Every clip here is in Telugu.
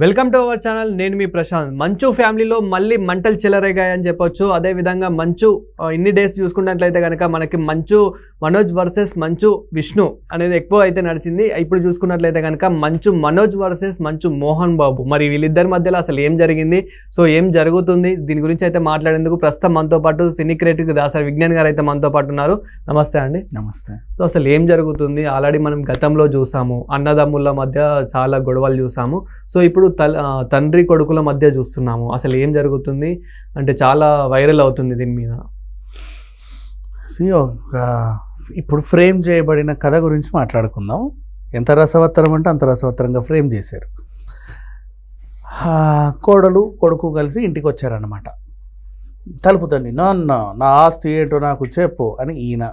Welcome to our channel. నేను మీ ప్రశాంత్. మంచు ఫ్యామిలీలో మళ్ళీ మంటలు చెలరేగాయని చెప్పొచ్చు. అదేవిధంగా మంచు ఇన్ని డేస్ చూసుకున్నట్లయితే కనుక మనకి మంచు మనోజ్ వర్సెస్ మంచు విష్ణు అనేది ఎక్కువ అయితే నడిచింది. ఇప్పుడు చూసుకున్నట్లయితే కనుక మంచు మనోజ్ వర్సెస్ మంచు మోహన్ బాబు. మరి వీళ్ళిద్దరి మధ్యలో అసలు ఏం జరిగింది, సో ఏం జరుగుతుంది, దీని గురించి అయితే మాట్లాడేందుకు ప్రస్తుతం మనతో పాటు సినీ క్రిటిక్ దాసరి విజ్ఞాన్ గారు అయితే మనతో పాటు ఉన్నారు. నమస్తే అండి. నమస్తే. సో అసలు ఏం జరుగుతుంది? ఆల్రెడీ మనం గతంలో చూసాము, అన్నదమ్ముల మధ్య చాలా గొడవలు చూసాము. సో ఇప్పుడు తండ్రి కొడుకుల మధ్య చూస్తున్నాము. అసలు ఏం జరుగుతుంది అంటే చాలా వైరల్ అవుతుంది దీని మీద. ఇప్పుడు ఫ్రేమ్ చేయబడిన కథ గురించి మాట్లాడుకుందాం. ఎంత రసవత్తరం అంటే అంత రసవత్తరంగా ఫ్రేమ్ చేశారు. కోడలు కొడుకు కలిసి ఇంటికి వచ్చారన్నమాట. తలుపుతండి, నాన్న నా ఆస్తి ఏంటో నాకు చెప్పు అని ఈయన.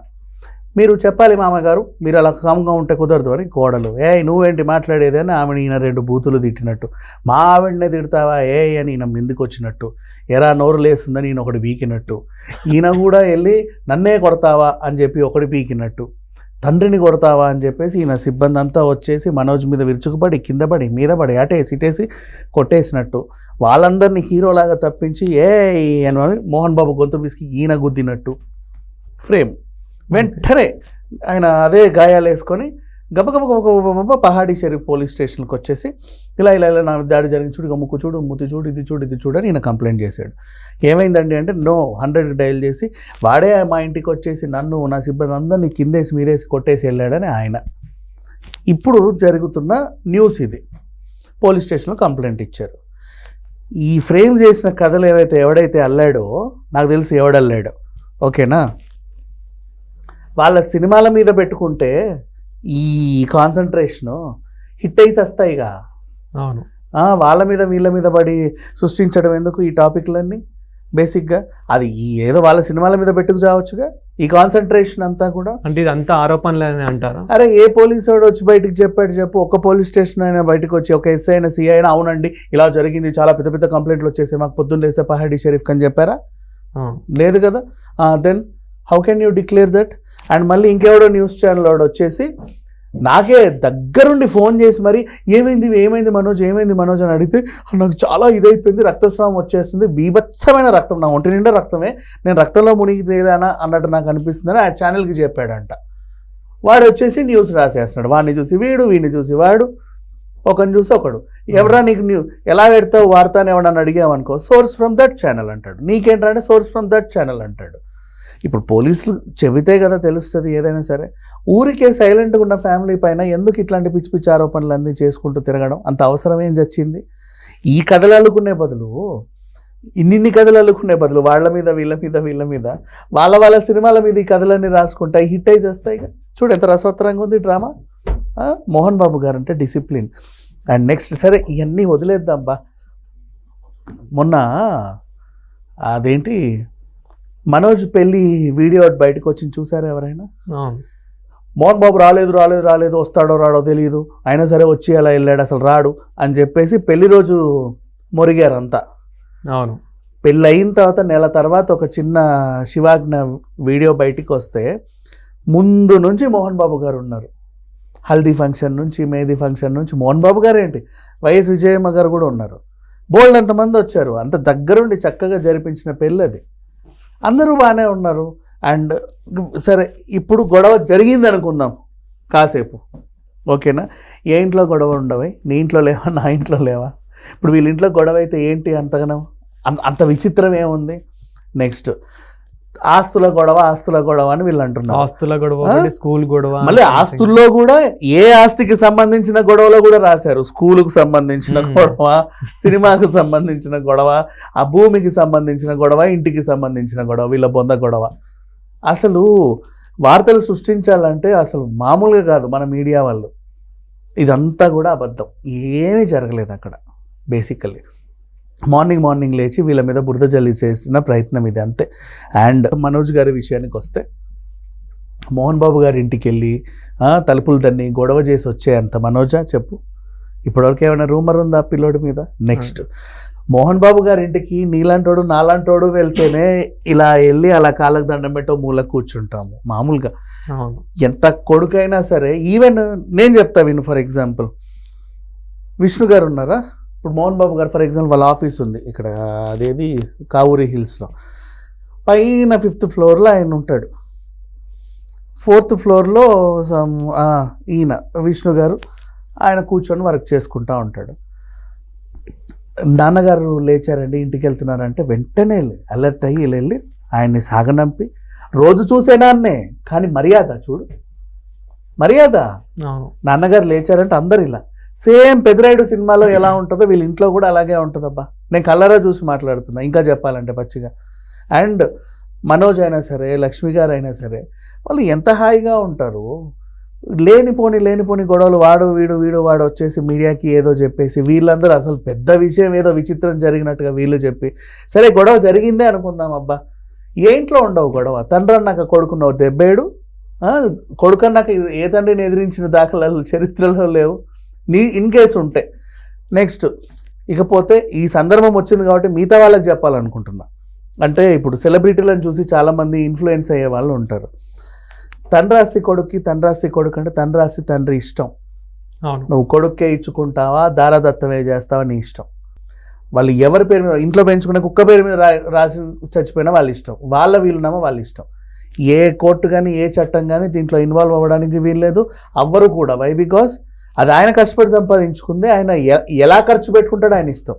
మీరు చెప్పాలి మామగారు, మీరు అలా కామ్గా ఉంటే కుదరదు అని కోడలు. నువ్వేంటి మాట్లాడేది అని ఆమెను ఈయన 2 బూతులు తిట్టినట్టు. మా ఆవిడనే తిడతావా అని ఈయన ముందుకు వచ్చినట్టు, ఎరా నోరు లేస్తుందని ఈయన ఒకటి పీకినట్టు, ఈయన కూడా వెళ్ళి నన్నే కొడతావా అని చెప్పి ఒకటి పీకినట్టు, తండ్రిని కొడతావా అని చెప్పేసి ఈయన సిబ్బంది అంతా వచ్చేసి మనోజ్ మీద విరుచుకుపడి కింద పడి మీద పడి అటేసి ఇటేసి కొట్టేసినట్టు, వాళ్ళందరినీ హీరోలాగా తప్పించి అని మోహన్ బాబు గొంతు పిసికి ఈయన గుద్దినట్టు ఫ్రేమ్. వెంటనే ఆయన అదే గాయాలు వేసుకొని గబగబ పహాడీ షరీఫ్ పోలీస్ స్టేషన్కి వచ్చేసి ఇలా నా దాడి జరిగింది చూడు, ముక్కు చూడు, ముత్తి చూడు, ఇది చూడు అని ఈయన కంప్లైంట్ చేశాడు. ఏమైందండి అంటే 100 డయల్ చేసి వాడే మా ఇంటికి వచ్చేసి నన్ను నా సిబ్బంది అందరినీ కిందేసి మీదేసి కొట్టేసి వెళ్ళాడని ఆయన. ఇప్పుడు జరుగుతున్న న్యూస్ ఇది. పోలీస్ స్టేషన్లో కంప్లైంట్ ఇచ్చారు. ఈ ఫ్రేమ్ చేసిన కథలు ఎవడైతే అల్లాడో నాకు తెలిసి ఎవడల్లాడో, ఓకేనా, వాళ్ళ సినిమాల మీద పెట్టుకుంటే ఈ కాన్సన్ట్రేషను హిట్ అయ్యి వస్తాయిగా. అవును, వాళ్ళ మీద వీళ్ళ మీద పడి సృష్టించడం ఎందుకు ఈ టాపిక్లన్నీ? బేసిక్గా అది ఏదో వాళ్ళ సినిమాల మీద పెట్టుకు చావచ్చుగా. ఈ కాన్సన్ట్రేషన్ అంతా కూడా అంటే ఇదంతా ఆరోపణలనే అంటారా? అరే ఏ పోలీసు వాడు వచ్చి బయటకు చెప్పు. ఒక పోలీస్ స్టేషన్ అయినా బయటకు వచ్చి ఒక ఎస్ఐ అయినా సిఐ అయినా అవునండి ఇలా జరిగింది, చాలా పెద్ద పెద్ద కంప్లైంట్లు వచ్చేసి మాకు పొద్దున్న లేస్తే పహాడీ షరీఫ్ అని చెప్పారా? లేదు కదా. Then how can you declare that? And మళ్ళీ ఇంకెవడో న్యూస్ ఛానల్ వాడు వచ్చేసి నాకే దగ్గరుండి ఫోన్ చేసి మరి ఏమైంది మనోజ్ అని అడిగితే నాకు చాలా ఇదైపోయింది, రక్తస్రావం వచ్చేస్తుంది, బీభత్సమైన రక్తం, నా ఒంటి నిండా రక్తమే, నేను రక్తంలో మునిగి తేలానా అన్నట్టు నాకు అనిపిస్తుందని ఆ ఛానల్కి చెప్పాడంట. వాడు వచ్చేసి న్యూస్ రాసేస్తున్నాడు. వాడిని చూసి వీడిని చూసి వాడు, ఒకరిని చూసి ఒకడు. ఎవరా నీకు ఎలా పెడతావు వార్త అని ఎవడని అడిగామనుకో, సోర్స్ ఫ్రమ్ దట్ ఛానల్ అంటాడు. నీకేంటంటే సోర్స్ ఫ్రమ్ దట్ ఛానల్ అంటాడు. ఇప్పుడు పోలీసులు చెబితే కదా తెలుస్తుంది ఏదైనా సరే. ఊరికే సైలెంట్గా ఉన్న ఫ్యామిలీ పైన ఎందుకు ఇట్లాంటి పిచ్చి పిచ్చి ఆరోపణలు అన్నీ చేసుకుంటూ తిరగడం? అంత అవసరం ఏం వచ్చింది? ఈ కథలు అల్లుకునే బదులు, ఇన్ని కథలు అల్లుకునే బదులు వాళ్ళ మీద వీళ్ళ మీద వాళ్ళ సినిమాల మీద ఈ కథలన్నీ రాసుకుంటాయి, హిట్ అయి చేస్తాయి. చూడు ఎంత రసవత్తరంగా ఉంది డ్రామా. మోహన్ బాబు గారు అంటే డిసిప్లిన్. అండ్ నెక్స్ట్ సరే ఇవన్నీ వదిలేద్దాంబా. మొన్న అదేంటి మనోజ్ పెళ్ళి వీడియో బయటకు వచ్చి చూసారా ఎవరైనా? మోహన్ బాబు రాలేదు వస్తాడో రాడో తెలియదు, అయినా సరే వచ్చి అలా వెళ్ళాడు, అసలు రాడు అని చెప్పేసి పెళ్లి రోజు మొరిగారు అంతా. అవును, పెళ్ళి అయిన తర్వాత నెల తర్వాత ఒక చిన్న శివాజ్ఞ వీడియో బయటికి వస్తే ముందు నుంచి మోహన్ బాబు గారు ఉన్నారు. హల్దీ ఫంక్షన్ నుంచి మెహందీ ఫంక్షన్ నుంచి మోహన్ బాబు గారు ఏంటి, వైఎస్ విజయమ్మ గారు కూడా ఉన్నారు. బోల్డ్ అంతమంది వచ్చారు. అంత దగ్గరుండి చక్కగా జరిపించిన పెళ్ళి అది. అందరూ బాగానే ఉన్నారు. అండ్ సరే ఇప్పుడు గొడవ జరిగింది అనుకుందాం కాసేపు, ఓకేనా. ఏ ఇంట్లో గొడవ ఉండవే? నీ ఇంట్లో లేవా, నా ఇంట్లో లేవా? ఇప్పుడు వీళ్ళ ఇంట్లో గొడవ అయితే ఏంటి అంతగానో? అంత విచిత్రం ఏముంది? నెక్స్ట్ ఆస్తుల గొడవ అని వీళ్ళు అంటున్నారు. ఆస్తుల గొడవ, స్కూల్ గొడవ. మళ్ళీ ఆస్తుల్లో కూడా ఏ ఆస్తికి సంబంధించిన గొడవలో కూడా రాశారు. స్కూలుకు సంబంధించిన గొడవ, సినిమాకు సంబంధించిన గొడవ, ఆ భూమికి సంబంధించిన గొడవ, ఇంటికి సంబంధించిన గొడవ, వీళ్ళ బొంద గొడవ. అసలు వార్తలు సృష్టించాలంటే అసలు మామూలుగా కాదు మన మీడియా వాళ్ళు. ఇదంతా కూడా అబద్ధం, ఏమీ జరగలేదు అక్కడ. బేసికల్లీ మార్నింగ్ లేచి వీళ్ళ మీద బురద జల్లి చేసిన ప్రయత్నం ఇది, అంతే. అండ్ మనోజ్ గారి విషయానికి వస్తే మోహన్ బాబు గారి ఇంటికి వెళ్ళి తలుపులు తన్ని గొడవ చేసి వచ్చేంత మనోజా చెప్పు? ఇప్పటివరకు ఏమైనా రూమర్ ఉందా పిల్లోడి మీద? నెక్స్ట్ మోహన్ బాబు గారి ఇంటికి నీలాంటోడు నాలాంటోడు వెళ్తేనే ఇలా వెళ్ళి అలా కాళ్ళకు దండం పెట్టో మూలకు కూర్చుంటాము మామూలుగా. ఎంత కొడుకైనా సరే, ఈవెన్ నేను చెప్తా విను, ఫర్ ఎగ్జాంపుల్ విష్ణు గారు ఉన్నారా, ఇప్పుడు మోహన్ బాబు గారు ఫర్ ఎగ్జాంపుల్ వాళ్ళ ఆఫీస్ ఉంది ఇక్కడ, అదేది కావూరి హిల్స్లో, పైన 5th ఫ్లోర్లో ఆయన ఉంటాడు, 4th ఫ్లోర్లో ఈయన విష్ణు గారు ఆయన కూర్చొని వర్క్ చేసుకుంటూ ఉంటాడు. నాన్నగారు లేచారండి ఇంటికి వెళ్తున్నారంటే వెంటనే అలర్ట్ అయ్యి వెళ్ళి ఆయన్ని సాగనంపి, రోజు చూసేనాన్నే కానీ మర్యాద చూడు, మర్యాద. నాన్నగారు లేచారంటే అందరు ఇలా. సేమ్ పెదిరాయుడు సినిమాలో ఎలా ఉంటుందో వీళ్ళ ఇంట్లో కూడా అలాగే ఉంటుందబ్బా. నేను కళ్ళరా చూసి మాట్లాడుతున్నా, ఇంకా చెప్పాలంటే పచ్చిగా. అండ్ మనోజ్ అయినా సరే, లక్ష్మి గారు అయినా సరే, వాళ్ళు ఎంత హాయిగా ఉంటారు. లేనిపోని గొడవలు, వాడు వచ్చేసి మీడియాకి ఏదో చెప్పేసి, వీళ్ళందరూ అసలు పెద్ద విషయం ఏదో విచిత్రం జరిగినట్టుగా వీళ్ళు చెప్పి, సరే గొడవ జరిగిందే అనుకుందాం అబ్బా, ఏ ఇంట్లో ఉండవు గొడవ. తండ్రి అన్నాక కొడుకున్నావు దెబ్బేడు, కొడుకు అన్నాక ఏ తండ్రిని ఎదిరించిన దాఖలాలు చరిత్రలో లేవు. ఇన్ కేసు ఉంటే నెక్స్ట్. ఇకపోతే ఈ సందర్భం వచ్చింది కాబట్టి మిగతా వాళ్ళకి చెప్పాలనుకుంటున్నా. అంటే ఇప్పుడు సెలబ్రిటీలను చూసి చాలామంది ఇన్ఫ్లుయెన్స్ అయ్యే వాళ్ళు ఉంటారు. తండ్రి ఆస్తి కొడుకు అంటే తండ్రి ఆస్తి తండ్రి ఇష్టం. నువ్వు కొడుక్కే ఇచ్చుకుంటావా, దారాదత్తమే చేస్తావా నీ ఇష్టం. వాళ్ళు ఎవరి పేరు మీద, ఇంట్లో పెంచుకునే కుక్క పేరు మీద రాసి చచ్చిపోయినా వాళ్ళ ఇష్టం, వాళ్ళ వీలునామా వాళ్ళ ఇష్టం. ఏ కోర్టు కానీ ఏ చట్టం కానీ దీంట్లో ఇన్వాల్వ్ అవ్వడానికి వీల్లేదు, అవ్వరు కూడా. వై? బికాస్ అది ఆయన కష్టపడి సంపాదించుకుంది. ఆయన ఎలా ఖర్చు పెట్టుకుంటాడో ఆయన ఇష్టం.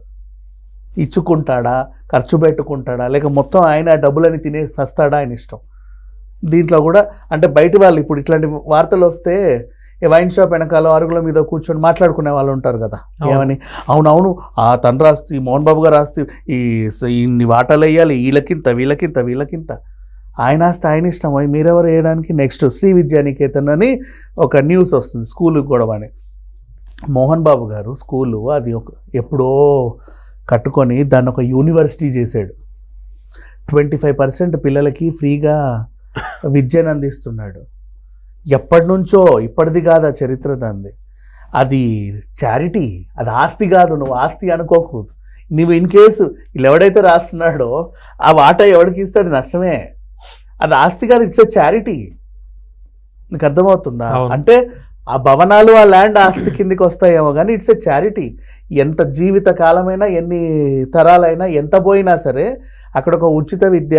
ఇచ్చుకుంటాడా, ఖర్చు పెట్టుకుంటాడా, లేక మొత్తం ఆయన డబ్బులని తినేసి వస్తాడా, ఆయన ఇష్టం. దీంట్లో కూడా అంటే బయట వాళ్ళు ఇప్పుడు ఇట్లాంటి వార్తలు వస్తే వైన్ షాప్ వెనకాల అరుగుల మీద కూర్చొని మాట్లాడుకునే వాళ్ళు ఉంటారు కదా, ఏమని, అవునవును ఆ తండ్రి ఆస్తి, మోహన్ బాబు గారు ఆస్తి, ఇన్ని వాటాలు వేయాలి, వీళ్ళకింత ఆయన ఆస్తి ఆయన ఇష్టం, మీరెవరు వేయడానికి. నెక్స్ట్ శ్రీ విద్యానికేతన్ అని ఒక న్యూస్ వస్తుంది, స్కూల్ గొడవ అని. మోహన్ బాబు గారు స్కూలు అది ఎప్పుడో కట్టుకొని దాన్ని ఒక యూనివర్సిటీ చేశాడు. 25% పిల్లలకి ఫ్రీగా విద్యను అందిస్తున్నాడు. ఎప్పటి నుంచో, ఇప్పటిది కాదు ఆ చరిత్ర దాన్ని. అది చారిటీ, అది ఆస్తి కాదు. నువ్వు ఆస్తి అనుకోకూడదు. నువ్వు ఇన్ కేసు ఇలా ఎవడైతే రాస్తున్నాడో ఆ వాటా ఎవరికి ఇస్తే అది నష్టమే. అది ఆస్తి కాదు, ఇట్స్ ఎ చారిటీ. నీకు అర్థమవుతుందా? అంటే ఆ భవనాలు, ఆ ల్యాండ్ ఆస్తి కిందికి వస్తాయేమో కానీ ఇట్స్ ఎ చారిటీ. ఎంత జీవిత కాలమైనా, ఎన్ని తరాలైనా, ఎంత పోయినా సరే అక్కడ ఒక ఉచిత విద్య,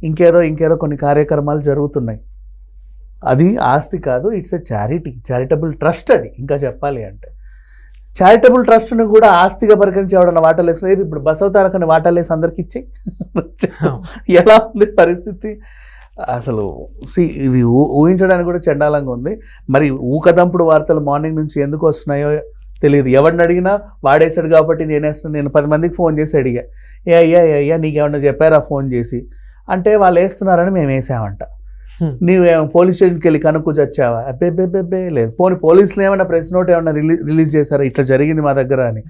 ఇంకేదో కొన్ని కార్యక్రమాలు జరుగుతున్నాయి. అది ఆస్తి కాదు, it's a charity, charitable trust. అది ఇంకా చెప్పాలి అంటే చారిటబుల్ ట్రస్ట్ను కూడా ఆస్తిగా పరిగణించి ఎవడన్నా వాటాలు వేసుకునేది. ఇప్పుడు బసవతారకని వాటాలు వేసి అందరికి ఇచ్చాయి. ఎలా ఉంది పరిస్థితి అసలు? ఇది ఊహించడానికి కూడా చండాలంగా ఉంది. మరి ఊకదంపుడు వార్తలు మార్నింగ్ నుంచి ఎందుకు వస్తున్నాయో తెలియదు. ఎవరిని అడిగినా వాడేసాడు కాబట్టి నేనేస్తాను. నేను 10 మందికి ఫోన్ చేసి అడిగా, అయ్యా నీకేమన్నా చెప్పారా ఫోన్ చేసి అంటే, వాళ్ళు వేస్తున్నారని మేము వేసామంట. నీవేమో పోలీస్ స్టేషన్కి వెళ్ళి కనుక్కు చచ్చావా? అబ్బే లేదు. పోలీసులు ఏమైనా ప్రెస్ నోట్ ఏమైనా రిలీజ్ చేశారా ఇట్లా జరిగింది మా దగ్గర అని?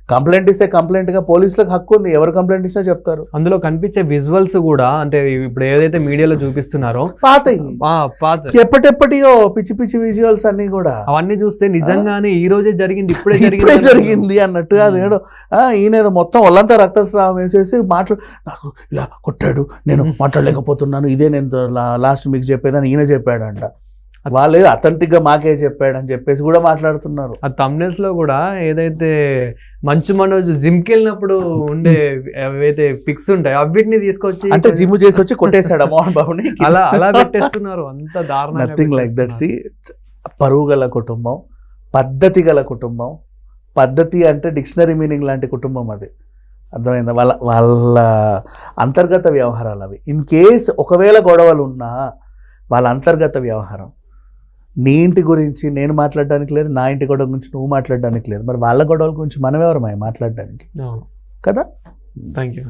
కంప్లైంట్ ఇస్తే కంప్లైంట్గా పోలీసులకు హక్కు ఉంది, ఎవరు కంప్లైంట్ ఇచ్చినా చెప్తారు. అందులో కనిపించే విజువల్స్ కూడా అంటే ఇప్పుడు ఏదైతే మీడియాలో చూపిస్తున్నారో పాత ఎప్పటియో పిచ్చి విజువల్స్ అన్ని కూడా అవన్నీ చూస్తే నిజంగానే ఈ రోజే జరిగింది, ఇప్పుడే జరిగింది అన్నట్టుగా. అదేదో ఈయనేదో మొత్తం ఒళ్ళంతా రక్తస్రావం వేసేసి నాకు ఇలా కొట్టాడు, నేను మాట్లాడలేకపోతున్నాను, ఇదే నేను లాస్ట్ మీకు చెప్పేదని ఈయన చెప్పాడంట. వాళ్ళు అథెంటిక్గా మాకే చెప్పాడని చెప్పేసి కూడా మాట్లాడుతున్నారు. ఆ థంబ్నెయిల్స్ లో కూడా ఏదైతే మంచు మనోజ్ జిమ్ కి వెళ్ళినప్పుడు ఉండే ఏవైతే పిక్స్ ఉంటాయి అవిటిని తీసుకొచ్చి అంటే జిమ్ చేసి వచ్చి కొట్టేశాడు మోహన్ బాబుని. అలా పెట్టేస్తున్నారు. అంత దారుణంగా. Nothing like that. సి పరువు గల కుటుంబం, పద్ధతి గల కుటుంబం. పద్ధతి అంటే డిక్షనరీ మీనింగ్ లాంటి కుటుంబం అది. అర్థమైందా? వాళ్ళ అంతర్గత వ్యవహారాలు అవి. ఇన్ కేస్ ఒకవేళ గొడవలు ఉన్నా వాళ్ళ అంతర్గత వ్యవహారం. నీ ఇంటి గురించి నేను మాట్లాడడానికి లేదు, నా ఇంటి గొడవ గురించి నువ్వు మాట్లాడడానికి లేదు. మరి వాళ్ళ గొడవల గురించి మనం ఎవరమై మాట్లాడడానికి కదా? Thank you.